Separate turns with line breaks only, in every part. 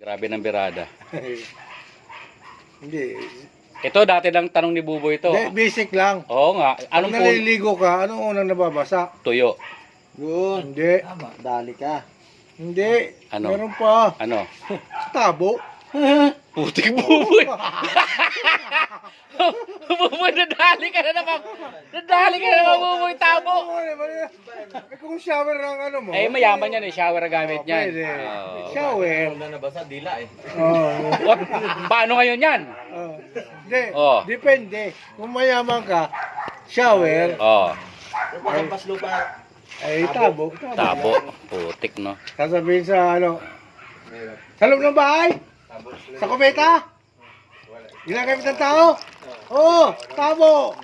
Grabe ng birada.
Hindi.
Ito, dati lang tanong ni Buboy ito.
Hindi, basic lang.
Oo nga.
Pag
Anong puno?
naliligo ka, anong unang nababasa?
Tuyo.
Yun.
Hindi.
Tama. Dali ka.
Hindi.
Ano?
Meron pa.
Ano?
Tabo.
Putik Buboy. Buboy, nadali ka na naman. Nadali ka na naman, Buboy, tabo.
Eh, kung shower ng ano mo.
Eh, mayaman yan eh. Shower na gamit niyan.
Pwede.
Oo.
Shower.
Na nabasa, dila eh.
Oh.
What? Paano ngayon yan?
Hindi.
Oh.
Depende. Kung mayaman ka, shower.
Oh,
Pagkampas lupa.
Ay, tabo.
tabo. Putik, no?
Sasabihin sa ano. Sa loob ng bahay? Sa kubeta? Ginagamit ng tao? Oo, tabo.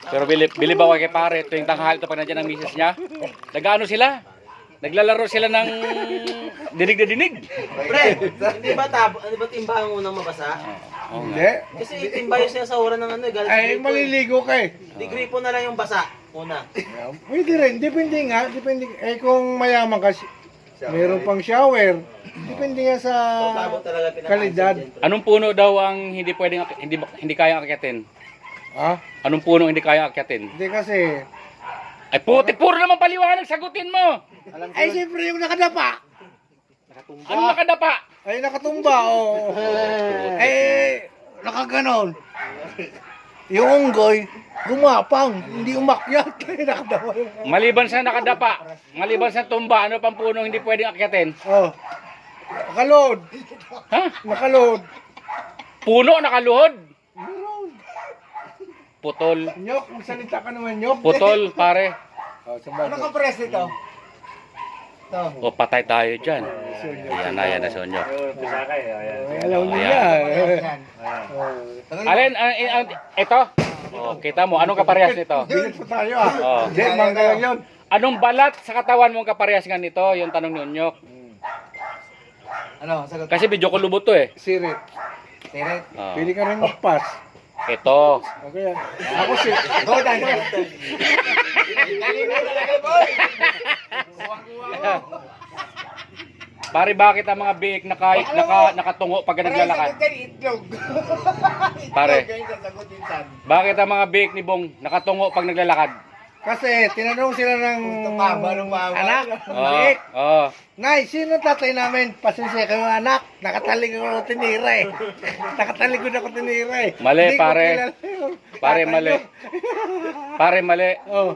Pero bilib ako kay pare, tuwing tanghali ito pag nandiyan ang misis niya, nag-ano sila? Naglalaro sila ng dinig na dinig.
Pre, hindi ba timba ang unang mabasa?
Oo nga.
Hindi.
Kasi timba yung sinasawara ng ano, galing sa
Ay,
gripo.
maliligo ka eh.
Di gripo na lang yung basa. Una.
Pwede rin. Depende nga. Depende. Eh, kung mayaman ka, meron pang shower. Depende nga sa
Tabo talaga pinakain
kalidad.
dyan, pre.
Anong puno daw ang hindi pwedeng hindi kayang akyatin?
Ha?
Anong puno ang hindi kayang akyatin?
Hindi kasi.
Ay putik, puro naman paliwanag, sagutin mo.
Ay, siyempre yung nakadapa.
Ano nakadapa?
Ay, nakatumba. Oh. Eh, nakaganon. Yung unggoy, gumapang. Hindi umakyat. Nakadapa.
Maliban sa nakadapa, maliban sa tumba, ano pang puno hindi pwedeng akyatin?
Oh. Nakalod.
Ha?
Nakalod.
Puno nakaluhod?
Meron.
Putol.
Nyok, magsalita ka naman, Nyok.
Putol, pare.
Oh, ano ka press nito?
O patay tayo dyan. Ayan na sonyo.
Alam niyo yan.
Alin, ito? Oh, kita mo, anong kaparehas nito?
Bilit pa tayo ah.
Oh.
Hindi, mangga lang yun.
Anong balat sa katawan mong kaparehas nga nito? Yung tanong ni Unyok.
Ano, sagot.
Kasi video ko lubot to eh.
Sirit.
Tiret.
Oh.
Pili ka rin mag-pass.
Ito.
Okay. Ako si... Go, tayo.
Pare, bakit ang mga biik nakatungo pag naglalakad?
Itlog.
Pare, bakit ang mga biik ni Bong nakatungo pag naglalakad?
Kasi tinanong sila ng anak, ng
Oh,
maliit.
oh.
Nay, sino tatay namin? Pasensya kayo anak. Nakatalikod ako tinira eh. Nakatalikod ako tinira eh.
Mali,
Hindi ko
pare.
kilala yung
Pare,
tatay
mali.
nyo.
Pare, mali.
Oh.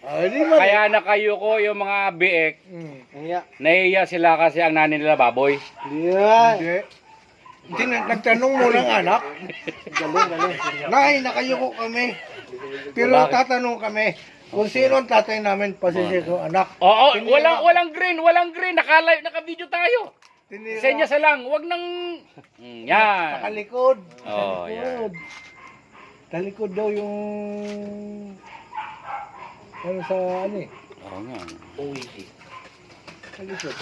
Oh, di mali.
Kaya nakayuko yung mga biik.
Iya.
Nahiya sila kasi ang nanay nila baboy.
Hindi. Hindi, nagtanong mo ng anak. Nay, nakayuko kami. Pero
Bakit?
tatanong kami, kung sino ang tatay namin, pasensya ko anak.
Oo,
Tinira.
walang green. Naka-video tayo.
Tinira.
Senyas lang, wag nang... yan.
Nakalikod.
Oh,
Talikod. Talikod daw yung... Ano sa ano eh?
Oo nga.
Uwi.
Talikod.